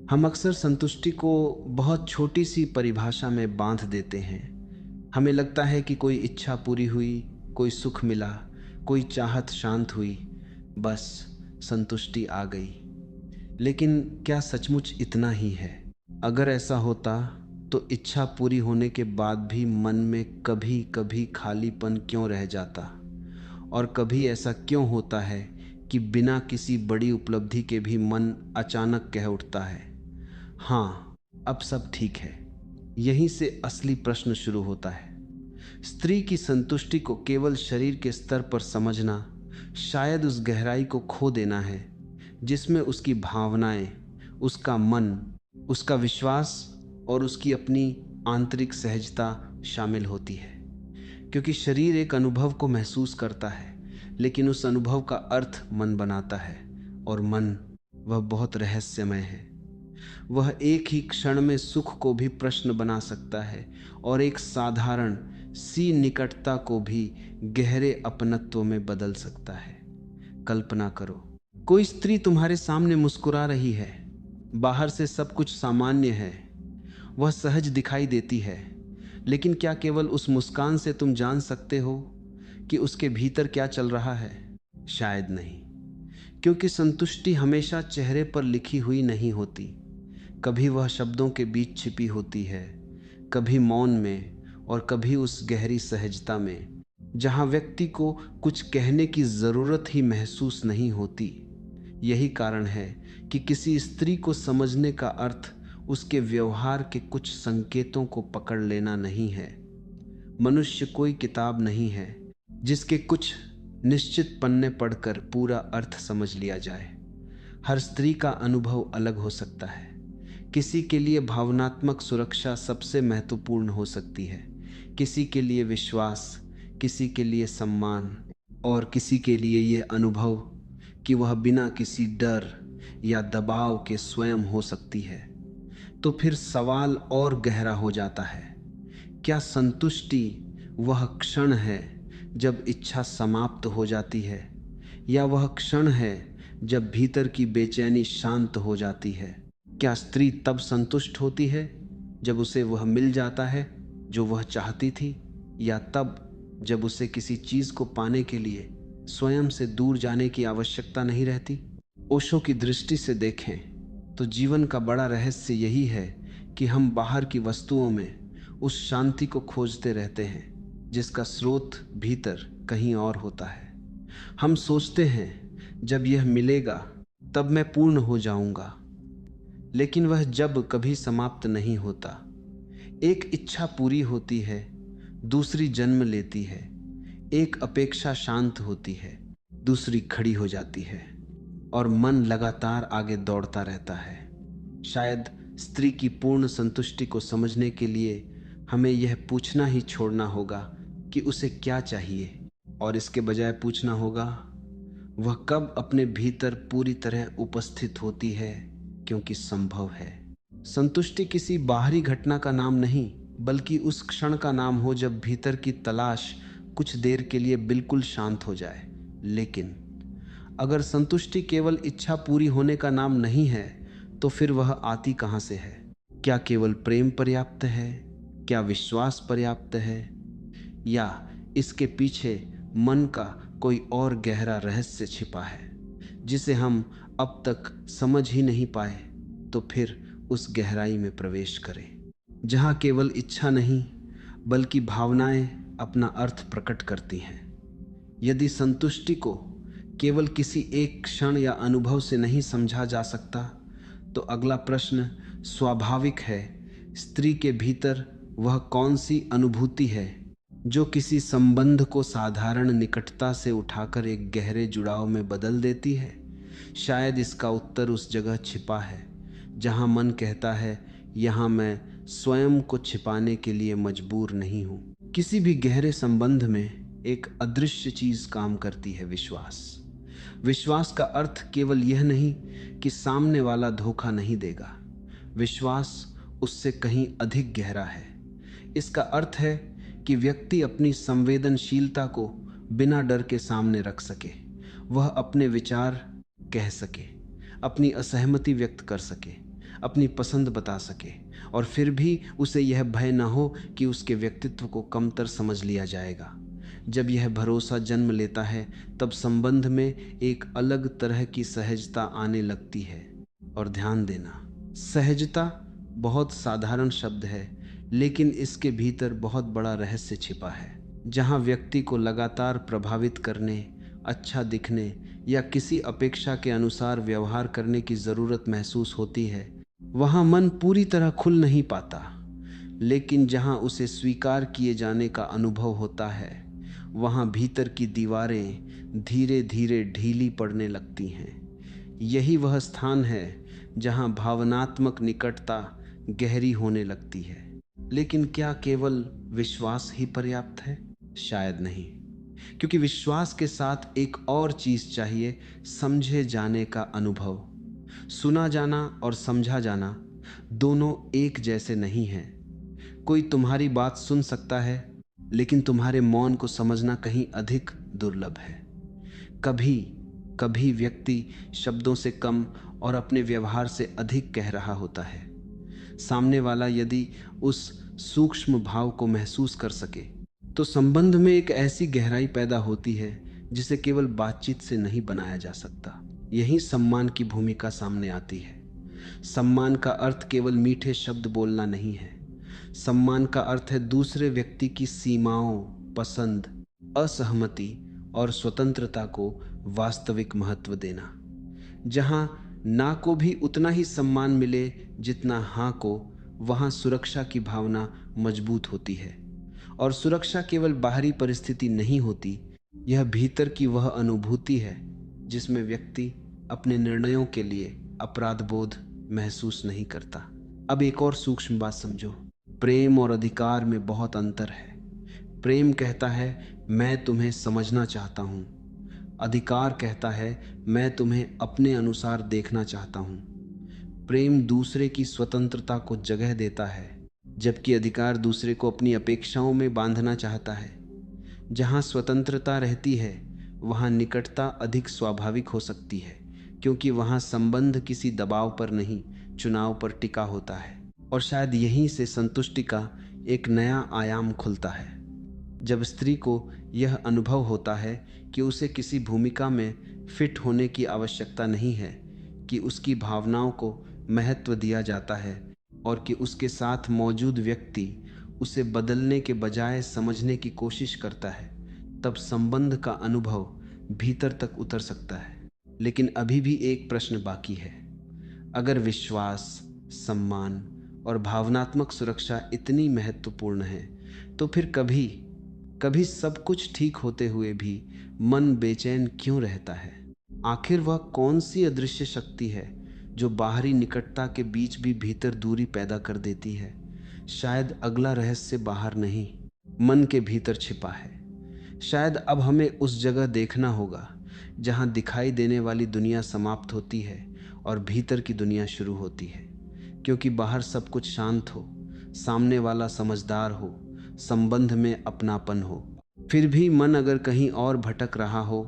हम अक्सर संतुष्टि को बहुत छोटी सी परिभाषा में बांध देते हैं। हमें लगता है कि कोई इच्छा पूरी हुई, कोई सुख मिला, कोई चाहत शांत हुई, बस संतुष्टि आ गई। लेकिन क्या सचमुच इतना ही है? अगर ऐसा होता तो इच्छा पूरी होने के बाद भी मन में कभी कभी खालीपन क्यों रह जाता? और कभी ऐसा क्यों होता है कि बिना किसी बड़ी उपलब्धि के भी मन अचानक कह उठता है, हाँ, अब सब ठीक है? यहीं से असली प्रश्न शुरू होता है। स्त्री की संतुष्टि को केवल शरीर के स्तर पर समझना शायद उस गहराई को खो देना है जिसमें उसकी भावनाएं, उसका मन, उसका विश्वास और उसकी अपनी आंतरिक सहजता शामिल होती है। क्योंकि शरीर एक अनुभव को महसूस करता है, लेकिन उस अनुभव का अर्थ मन बनाता है, और मन, वह बहुत रहस्यमय है। वह एक ही क्षण में सुख को भी प्रश्न बना सकता है और एक साधारण सी निकटता को भी गहरे अपनत्व में बदल सकता है। कल्पना करो, कोई स्त्री तुम्हारे सामने मुस्कुरा रही है। बाहर से सब कुछ सामान्य है, वह सहज दिखाई देती है, लेकिन क्या केवल उस मुस्कान से तुम जान सकते हो कि उसके भीतर क्या चल रहा है? शायद नहीं, क्योंकि संतुष्टि हमेशा चेहरे पर लिखी हुई नहीं होती। कभी वह शब्दों के बीच छिपी होती है, कभी मौन में, और कभी उस गहरी सहजता में जहां व्यक्ति को कुछ कहने की जरूरत ही महसूस नहीं होती। यही कारण है कि किसी स्त्री को समझने का अर्थ उसके व्यवहार के कुछ संकेतों को पकड़ लेना नहीं है। मनुष्य कोई किताब नहीं है जिसके कुछ निश्चित पन्ने पढ़कर पूरा अर्थ समझ लिया जाए। हर स्त्री का अनुभव अलग हो सकता है। किसी के लिए भावनात्मक सुरक्षा सबसे महत्वपूर्ण हो सकती है, किसी के लिए विश्वास, किसी के लिए सम्मान, और किसी के लिए यह अनुभव कि वह बिना किसी डर या दबाव के स्वयं हो सकती है। तो फिर सवाल और गहरा हो जाता है, क्या संतुष्टि वह क्षण है जब इच्छा समाप्त हो जाती है, या वह क्षण है जब भीतर की बेचैनी शांत हो जाती है? क्या स्त्री तब संतुष्ट होती है जब उसे वह मिल जाता है जो वह चाहती थी, या तब जब उसे किसी चीज को पाने के लिए स्वयं से दूर जाने की आवश्यकता नहीं रहती? ओशो की दृष्टि से देखें तो जीवन का बड़ा रहस्य यही है कि हम बाहर की वस्तुओं में उस शांति को खोजते रहते हैं जिसका स्रोत भीतर कहीं और होता है। हम सोचते हैं जब यह मिलेगा तब मैं पूर्ण हो जाऊंगा, लेकिन वह जब कभी समाप्त नहीं होता। एक इच्छा पूरी होती है, दूसरी जन्म लेती है। एक अपेक्षा शांत होती है, दूसरी खड़ी हो जाती है, और मन लगातार आगे दौड़ता रहता है। शायद स्त्री की पूर्ण संतुष्टि को समझने के लिए हमें यह पूछना ही छोड़ना होगा कि उसे क्या चाहिए, और इसके बजाय पूछना होगा, वह कब अपने भीतर पूरी तरह उपस्थित होती है, क्योंकि संभव है। संतुष्टि किसी बाहरी घटना का नाम नहीं, बल्कि उस क्षण का नाम हो जब भीतर की तलाश कुछ देर के लिए बिल्कुल शांत हो जाए। लेकिन अगर संतुष्टि केवल इच्छा पूरी होने का नाम नहीं है, तो फिर वह आती कहाँ से है? क्या केवल प्रेम पर्याप्त है? क्या विश्वास पर्याप्त है? या इसके पीछे मन का कोई और गहरा रहस्य छिपा है जिसे हम अब तक समझ ही नहीं पाए? तो फिर उस गहराई में प्रवेश करें जहाँ केवल इच्छा नहीं बल्कि भावनाएं अपना अर्थ प्रकट करती हैं। यदि संतुष्टि को केवल किसी एक क्षण या अनुभव से नहीं समझा जा सकता, तो अगला प्रश्न स्वाभाविक है, स्त्री के भीतर वह कौन सी अनुभूति है जो किसी संबंध को साधारण निकटता से उठाकर एक गहरे जुड़ाव में बदल देती है? शायद इसका उत्तर उस जगह छिपा है जहां मन कहता है, यहां मैं स्वयं को छिपाने के लिए मजबूर नहीं हूं। किसी भी गहरे संबंध में एक अदृश्य चीज काम करती है, विश्वास। विश्वास का अर्थ केवल यह नहीं कि सामने वाला धोखा नहीं देगा। विश्वास उससे कहीं अधिक गहरा है। इसका अर्थ है कि व्यक्ति अपनी संवेदनशीलता को बिना डर के सामने रख सके। वह अपने विचार कह सके, अपनी असहमति व्यक्त कर सके, अपनी पसंद बता सके, और फिर भी उसे यह भय न हो कि उसके व्यक्तित्व को कमतर समझ लिया जाएगा। जब यह भरोसा जन्म लेता है तब संबंध में एक अलग तरह की सहजता आने लगती है। और ध्यान देना, सहजता बहुत साधारण शब्द है, लेकिन इसके भीतर बहुत बड़ा रहस्य छिपा है। जहाँ व्यक्ति को लगातार प्रभावित करने, अच्छा दिखने या किसी अपेक्षा के अनुसार व्यवहार करने की ज़रूरत महसूस होती है, वहाँ मन पूरी तरह खुल नहीं पाता। लेकिन जहाँ उसे स्वीकार किए जाने का अनुभव होता है, वहाँ भीतर की दीवारें धीरे धीरे ढीली पड़ने लगती हैं। यही वह स्थान है जहाँ भावनात्मक निकटता गहरी होने लगती है। लेकिन क्या केवल विश्वास ही पर्याप्त है? शायद नहीं, क्योंकि विश्वास के साथ एक और चीज चाहिए, समझे जाने का अनुभव। सुना जाना और समझा जाना दोनों एक जैसे नहीं हैं। कोई तुम्हारी बात सुन सकता है, लेकिन तुम्हारे मौन को समझना कहीं अधिक दुर्लभ है। कभी कभी व्यक्ति शब्दों से कम और अपने व्यवहार से अधिक कह रहा होता है। सामने वाला यदि उस सूक्ष्म भाव को महसूस कर सके तो संबंध में एक ऐसी गहराई पैदा होती है जिसे केवल बातचीत से नहीं बनाया जा सकता। यही सम्मान की भूमिका सामने आती है। सम्मान का अर्थ केवल मीठे शब्द बोलना नहीं है। सम्मान का अर्थ है दूसरे व्यक्ति की सीमाओं, पसंद, असहमति और स्वतंत्रता को वास्तविक महत्व देना। जहां ना को भी उतना ही सम्मान मिले जितना हाँ को, वहां सुरक्षा की भावना मजबूत होती है। और सुरक्षा केवल बाहरी परिस्थिति नहीं होती, यह भीतर की वह अनुभूति है जिसमें व्यक्ति अपने निर्णयों के लिए अपराध बोध महसूस नहीं करता। अब एक और सूक्ष्म बात समझो, प्रेम और अधिकार में बहुत अंतर है। प्रेम कहता है मैं तुम्हें समझना चाहता हूँ। अधिकार कहता है मैं तुम्हें अपने अनुसार देखना चाहता हूँ। प्रेम दूसरे की स्वतंत्रता को जगह देता है, जबकि अधिकार दूसरे को अपनी अपेक्षाओं में बांधना चाहता है। जहाँ स्वतंत्रता रहती है वहाँ निकटता अधिक स्वाभाविक हो सकती है, क्योंकि वहाँ संबंध किसी दबाव पर नहीं, चुनाव पर टिका होता है। और शायद यहीं से संतुष्टि का एक नया आयाम खुलता है। जब स्त्री को यह अनुभव होता है कि उसे किसी भूमिका में फिट होने की आवश्यकता नहीं है, कि उसकी भावनाओं को महत्व दिया जाता है और कि उसके साथ मौजूद व्यक्ति उसे बदलने के बजाय समझने की कोशिश करता है, तब संबंध का अनुभव भीतर तक उतर सकता है। लेकिन अभी भी एक प्रश्न बाकी है। अगर विश्वास, सम्मान और भावनात्मक सुरक्षा इतनी महत्वपूर्ण है, तो फिर कभी कभी सब कुछ ठीक होते हुए भी मन बेचैन क्यों रहता है? आखिर वह कौन सी अदृश्य शक्ति है जो बाहरी निकटता के बीच भी भीतर दूरी पैदा कर देती है? शायद अगला रहस्य बाहर नहीं, मन के भीतर छिपा है। शायद अब हमें उस जगह देखना होगा जहां दिखाई देने वाली दुनिया समाप्त होती है और भीतर की दुनिया शुरू होती है। क्योंकि बाहर सब कुछ शांत हो, सामने वाला समझदार हो, संबंध में अपनापन हो, फिर भी मन अगर कहीं और भटक रहा हो,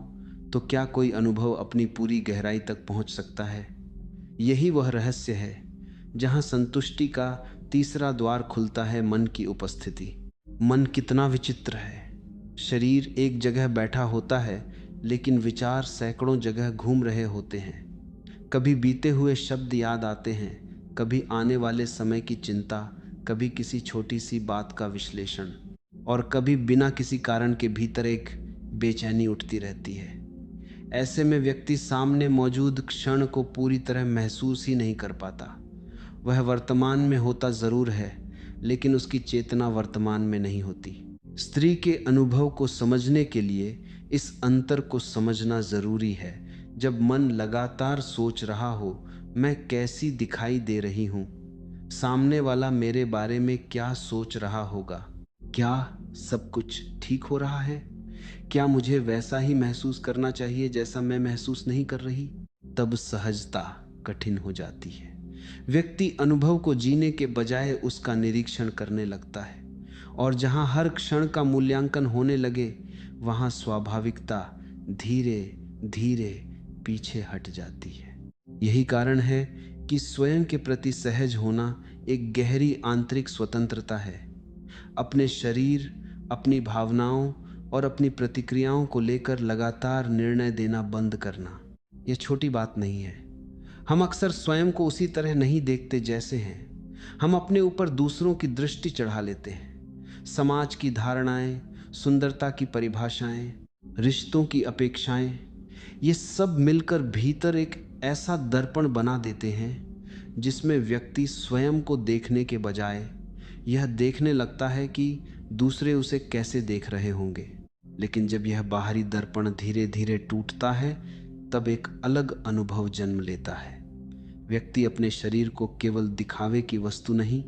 तो क्या कोई अनुभव अपनी पूरी गहराई तक पहुंच सकता है? यही वह रहस्य है जहां संतुष्टि का तीसरा द्वार खुलता है, मन की उपस्थिति। मन कितना विचित्र है। शरीर एक जगह बैठा होता है, लेकिन विचार सैकड़ों जगह घूम रहे होते हैं। कभी बीते हुए शब्द याद आते हैं, कभी आने वाले समय की चिंता, कभी किसी छोटी सी बात का विश्लेषण, और कभी बिना किसी कारण के भीतर एक बेचैनी उठती रहती है। ऐसे में व्यक्ति सामने मौजूद क्षण को पूरी तरह महसूस ही नहीं कर पाता। वह वर्तमान में होता जरूर है, लेकिन उसकी चेतना वर्तमान में नहीं होती। स्त्री के अनुभव को समझने के लिए इस अंतर को समझना जरूरी है। जब मन लगातार सोच रहा हो, मैं कैसी दिखाई दे रही हूँ, सामने वाला मेरे बारे में क्या सोच रहा होगा, क्या सब कुछ ठीक हो रहा है, क्या मुझे वैसा ही महसूस करना चाहिए जैसा मैं महसूस नहीं कर रही, तब सहजता कठिन हो जाती है। व्यक्ति अनुभव को जीने के बजाय उसका निरीक्षण करने लगता है, और जहां हर क्षण का मूल्यांकन होने लगे, वहां स्वाभाविकता धीरे धीरे पीछे हट जाती है। यही कारण है कि स्वयं के प्रति सहज होना एक गहरी आंतरिक स्वतंत्रता है। अपने शरीर, अपनी भावनाओं और अपनी प्रतिक्रियाओं को लेकर लगातार निर्णय देना बंद करना, यह छोटी बात नहीं है। हम अक्सर स्वयं को उसी तरह नहीं देखते जैसे हैं। हम अपने ऊपर दूसरों की दृष्टि चढ़ा लेते हैं। समाज की धारणाएं, सुंदरता की परिभाषाएं, रिश्तों की अपेक्षाएं, ये सब मिलकर भीतर एक ऐसा दर्पण बना देते हैं जिसमें व्यक्ति स्वयं को देखने के बजाय यह देखने लगता है कि दूसरे उसे कैसे देख रहे होंगे। लेकिन जब यह बाहरी दर्पण धीरे धीरे टूटता है, तब एक अलग अनुभव जन्म लेता है। व्यक्ति अपने शरीर को केवल दिखावे की वस्तु नहीं,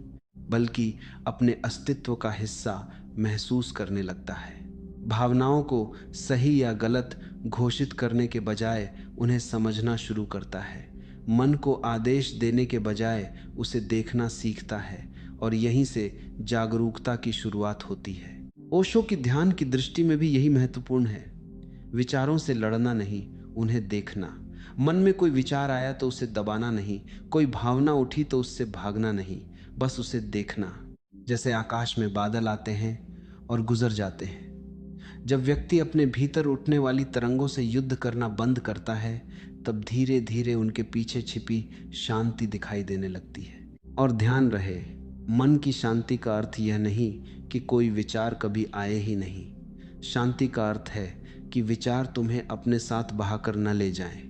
बल्कि अपने अस्तित्व का हिस्सा महसूस करने लगता है। भावनाओं को सही या गलत घोषित करने के बजाय उन्हें समझना शुरू करता है। मन को आदेश देने के बजाय उसे देखना सीखता है, और यहीं से जागरूकता की शुरुआत होती है। ओशो की ध्यान की दृष्टि में भी यही महत्वपूर्ण है। विचारों से लड़ना नहीं, उन्हें देखना। मन में कोई विचार आया तो उसे दबाना नहीं, कोई भावना उठी तो उससे भागना नहीं, बस उसे देखना। जैसे आकाश में बादल आते हैं और गुजर जाते हैं। जब व्यक्ति अपने भीतर उठने वाली तरंगों से युद्ध करना बंद करता है, तब धीरे धीरे उनके पीछे छिपी शांति दिखाई देने लगती है। और ध्यान रहे, मन की शांति का अर्थ यह नहीं कि कोई विचार कभी आए ही नहीं। शांति का अर्थ है कि विचार तुम्हें अपने साथ बहाकर न ले जाएं।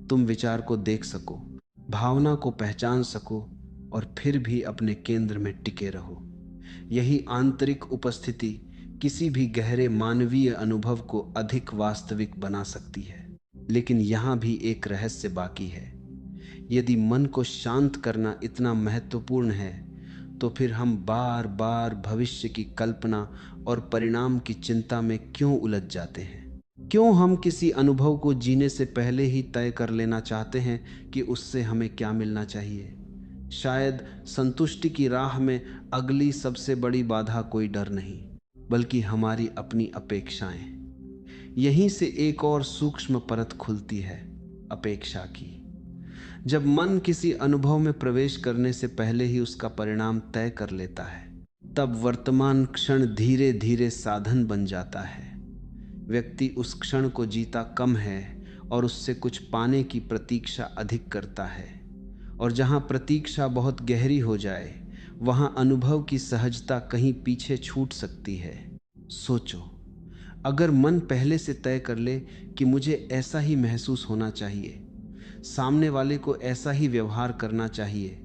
तुम विचार को देख सको, भावना को पहचान सको, और फिर भी अपने केंद्र में टिके रहो। यही आंतरिक उपस्थिति किसी भी गहरे मानवीय अनुभव को अधिक वास्तविक बना सकती है। लेकिन यहाँ भी एक रहस्य बाकी है। यदि मन को शांत करना इतना महत्वपूर्ण है, तो फिर हम बार बार भविष्य की कल्पना और परिणाम की चिंता में क्यों उलझ जाते हैं? क्यों हम किसी अनुभव को जीने से पहले ही तय कर लेना चाहते हैं कि उससे हमें क्या मिलना चाहिए? शायद संतुष्टि की राह में अगली सबसे बड़ी बाधा कोई डर नहीं, बल्कि हमारी अपनी अपेक्षाएं। यहीं से एक और सूक्ष्म परत खुलती है, अपेक्षा की। जब मन किसी अनुभव में प्रवेश करने से पहले ही उसका परिणाम तय कर लेता है, तब वर्तमान क्षण धीरे धीरे साधन बन जाता है। व्यक्ति उस क्षण को जीता कम है और उससे कुछ पाने की प्रतीक्षा अधिक करता है। और जहाँ प्रतीक्षा बहुत गहरी हो जाए, वहाँ अनुभव की सहजता कहीं पीछे छूट सकती है। सोचो, अगर मन पहले से तय कर ले कि मुझे ऐसा ही महसूस होना चाहिए, सामने वाले को ऐसा ही व्यवहार करना चाहिए,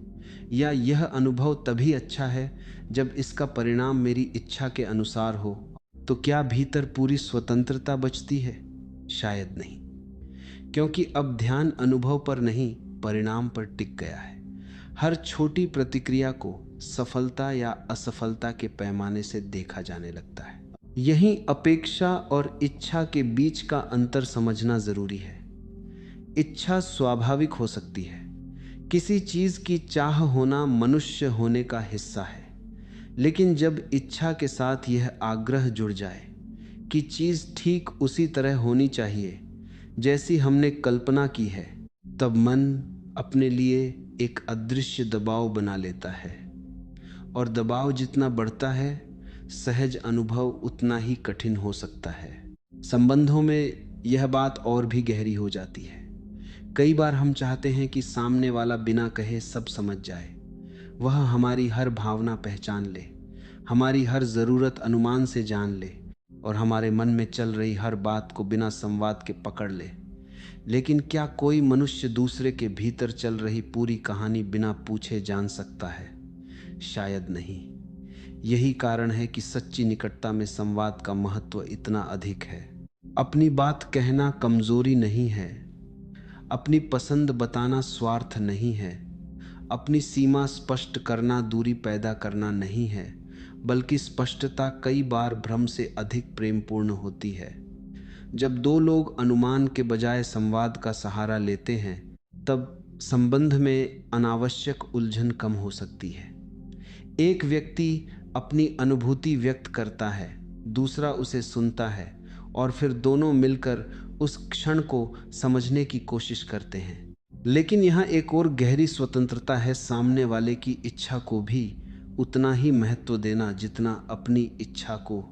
या यह अनुभव तभी अच्छा है जब इसका परिणाम मेरी इच्छा के अनुसार हो, तो क्या भीतर पूरी स्वतंत्रता बचती है? शायद नहीं, क्योंकि अब ध्यान अनुभव पर नहीं, परिणाम पर टिक गया है। हर छोटी प्रतिक्रिया को सफलता या असफलता के पैमाने से देखा जाने लगता है। यही अपेक्षा और इच्छा के बीच का अंतर समझना जरूरी है। इच्छा स्वाभाविक हो सकती है। किसी चीज की चाह होना मनुष्य होने का हिस्सा है। लेकिन जब इच्छा के साथ यह आग्रह जुड़ जाए कि चीज ठीक उसी तरह होनी चाहिए जैसी हमने कल्पना की है, तब मन अपने लिए एक अदृश्य दबाव बना लेता है। और दबाव जितना बढ़ता है, सहज अनुभव उतना ही कठिन हो सकता है। संबंधों में यह बात और भी गहरी हो जाती है। कई बार हम चाहते हैं कि सामने वाला बिना कहे सब समझ जाए। वह हमारी हर भावना पहचान ले, हमारी हर ज़रूरत अनुमान से जान ले, और हमारे मन में चल रही हर बात को बिना संवाद के पकड़ ले। लेकिन क्या कोई मनुष्य दूसरे के भीतर चल रही पूरी कहानी बिना पूछे जान सकता है? शायद नहीं। यही कारण है कि सच्ची निकटता में संवाद का महत्व इतना अधिक है। अपनी बात कहना कमजोरी नहीं है, अपनी पसंद बताना स्वार्थ नहीं है, अपनी सीमा स्पष्ट करना दूरी पैदा करना नहीं है, बल्कि स्पष्टता कई बार भ्रम से अधिक प्रेमपूर्ण होती है। जब दो लोग अनुमान के बजाय संवाद का सहारा लेते हैं, तब संबंध में अनावश्यक उलझन कम हो सकती है। एक व्यक्ति अपनी अनुभूति व्यक्त करता है, दूसरा उसे सुनता है, और फिर दोनों मिलकर उस क्षण को समझने की कोशिश करते हैं। लेकिन यहाँ एक और गहरी स्वतंत्रता है, सामने वाले की इच्छा को भी उतना ही महत्व देना जितना अपनी इच्छा को।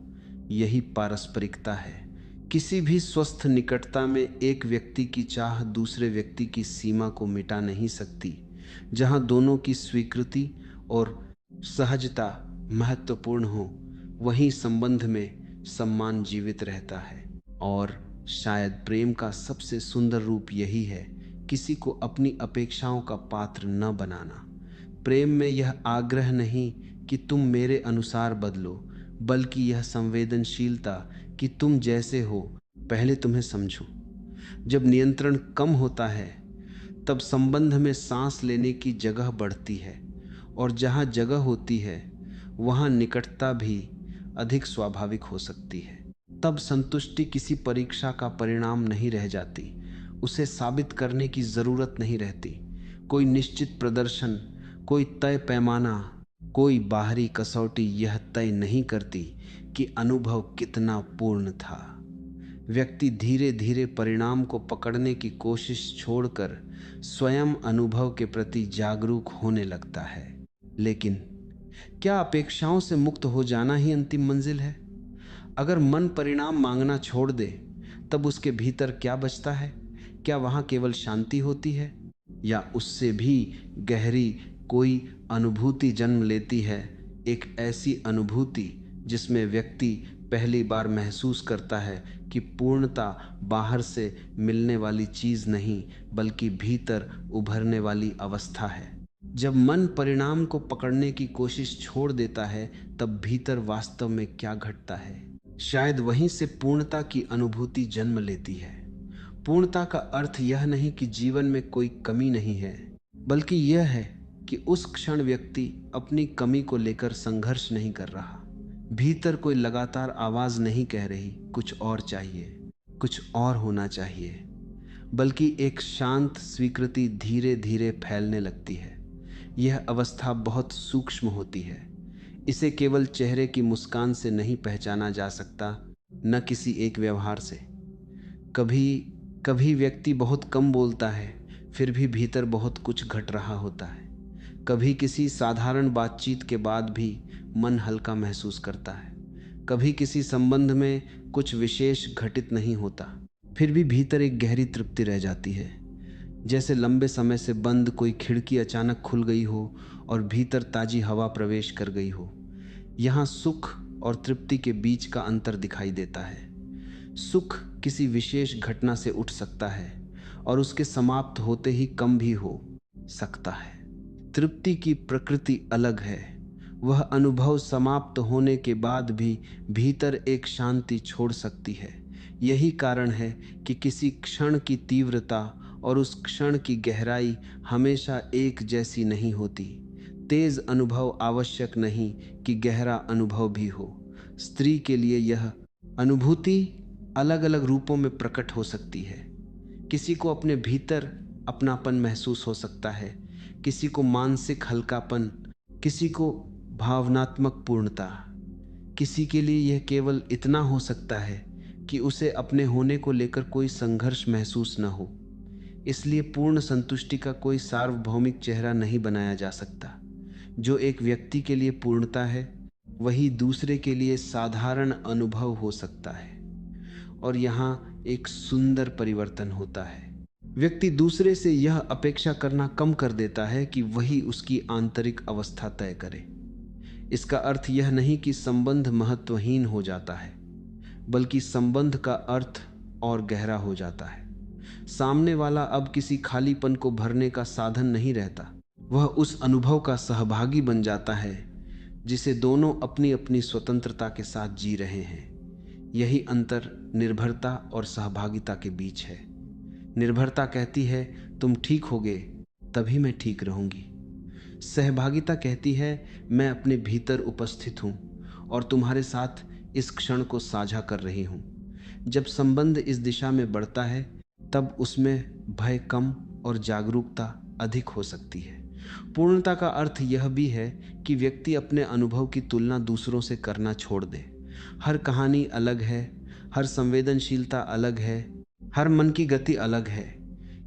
यही पारस्परिकता है। किसी भी स्वस्थ निकटता में एक व्यक्ति की चाह दूसरे व्यक्ति की सीमा को मिटा नहीं सकती। जहाँ दोनों की स्वीकृति और सहजता महत्वपूर्ण हो, वहीं संबंध में सम्मान जीवित रहता है। और शायद प्रेम का सबसे सुंदर रूप यही है, किसी को अपनी अपेक्षाओं का पात्र न बनाना। प्रेम में यह आग्रह नहीं कि तुम मेरे अनुसार बदलो, बल्कि यह संवेदनशीलता कि तुम जैसे हो पहले तुम्हें समझूं। जब नियंत्रण कम होता है तब संबंध में सांस लेने की जगह बढ़ती है, और जहाँ जगह होती है वहाँ निकटता भी अधिक स्वाभाविक हो सकती है। तब संतुष्टि किसी परीक्षा का परिणाम नहीं रह जाती, उसे साबित करने की जरूरत नहीं रहती। कोई निश्चित प्रदर्शन, कोई तय पैमाना, कोई बाहरी कसौटी यह तय नहीं करती कि अनुभव कितना पूर्ण था। व्यक्ति धीरे धीरे परिणाम को पकड़ने की कोशिश छोड़कर स्वयं अनुभव के प्रति जागरूक होने लगता है। लेकिन क्या अपेक्षाओं से मुक्त हो जाना ही अंतिम मंजिल है? अगर मन परिणाम मांगना छोड़ दे तब उसके भीतर क्या बचता है? क्या वहाँ केवल शांति होती है, या उससे भी गहरी कोई अनुभूति जन्म लेती है? एक ऐसी अनुभूति जिसमें व्यक्ति पहली बार महसूस करता है कि पूर्णता बाहर से मिलने वाली चीज नहीं, बल्कि भीतर उभरने वाली अवस्था है। जब मन परिणाम को पकड़ने की कोशिश छोड़ देता है तब भीतर वास्तव में क्या घटता है? शायद वहीं से पूर्णता की अनुभूति जन्म लेती है। पूर्णता का अर्थ यह नहीं कि जीवन में कोई कमी नहीं है, बल्कि यह है कि उस क्षण व्यक्ति अपनी कमी को लेकर संघर्ष नहीं कर रहा। भीतर कोई लगातार आवाज नहीं कह रही कुछ और चाहिए, कुछ और होना चाहिए, बल्कि एक शांत स्वीकृति धीरे धीरे फैलने लगती है। यह अवस्था बहुत सूक्ष्म होती है। इसे केवल चेहरे की मुस्कान से नहीं पहचाना जा सकता, न किसी एक व्यवहार से। कभी कभी व्यक्ति बहुत कम बोलता है, फिर भी भीतर बहुत कुछ घट रहा होता है। कभी किसी साधारण बातचीत के बाद भी मन हल्का महसूस करता है। कभी किसी संबंध में कुछ विशेष घटित नहीं होता, फिर भी भीतर एक गहरी तृप्ति रह जाती है। जैसे लंबे समय से बंद कोई खिड़की अचानक खुल गई हो और भीतर ताजी हवा प्रवेश कर गई हो। यहाँ सुख और तृप्ति के बीच का अंतर दिखाई देता है। सुख किसी विशेष घटना से उठ सकता है और उसके समाप्त होते ही कम भी हो सकता है। तृप्ति की प्रकृति अलग है। वह अनुभव समाप्त होने के बाद भी भीतर एक शांति छोड़ सकती है। यही कारण है कि किसी क्षण की तीव्रता और उस क्षण की गहराई हमेशा एक जैसी नहीं होती। तेज अनुभव आवश्यक नहीं कि गहरा अनुभव भी हो। स्त्री के लिए यह अनुभूति अलग अलग रूपों में प्रकट हो सकती है। किसी को अपने भीतर अपनापन महसूस हो सकता है, किसी को मानसिक हल्कापन, किसी को भावनात्मक पूर्णता। किसी के लिए यह केवल इतना हो सकता है कि उसे अपने होने को लेकर कोई संघर्ष महसूस न हो। इसलिए पूर्ण संतुष्टि का कोई सार्वभौमिक चेहरा नहीं बनाया जा सकता। जो एक व्यक्ति के लिए पूर्णता है, वही दूसरे के लिए साधारण अनुभव हो सकता है। और यहाँ एक सुंदर परिवर्तन होता है। व्यक्ति दूसरे से यह अपेक्षा करना कम कर देता है कि वही उसकी आंतरिक अवस्था तय करे। इसका अर्थ यह नहीं कि संबंध महत्वहीन हो जाता है, बल्कि संबंध का अर्थ और गहरा हो जाता है। सामने वाला अब किसी खालीपन को भरने का साधन नहीं रहता, वह उस अनुभव का सहभागी बन जाता है जिसे दोनों अपनी अपनी स्वतंत्रता के साथ जी रहे हैं। यही अंतर निर्भरता और सहभागिता के बीच है। निर्भरता कहती है तुम ठीक होगे तभी मैं ठीक रहूंगी। सहभागिता कहती है मैं अपने भीतर उपस्थित हूं और तुम्हारे साथ इस क्षण को साझा कर रही हूं। जब संबंध इस दिशा में बढ़ता है तब उसमें भय कम और जागरूकता अधिक हो सकती है। पूर्णता का अर्थ यह भी है कि व्यक्ति अपने अनुभव की तुलना दूसरों से करना छोड़ दे। हर कहानी अलग है, हर संवेदनशीलता अलग है, हर मन की गति अलग है।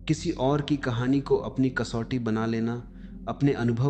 किसी और की कहानी को अपनी कसौटी बना लेना, अपने अनुभव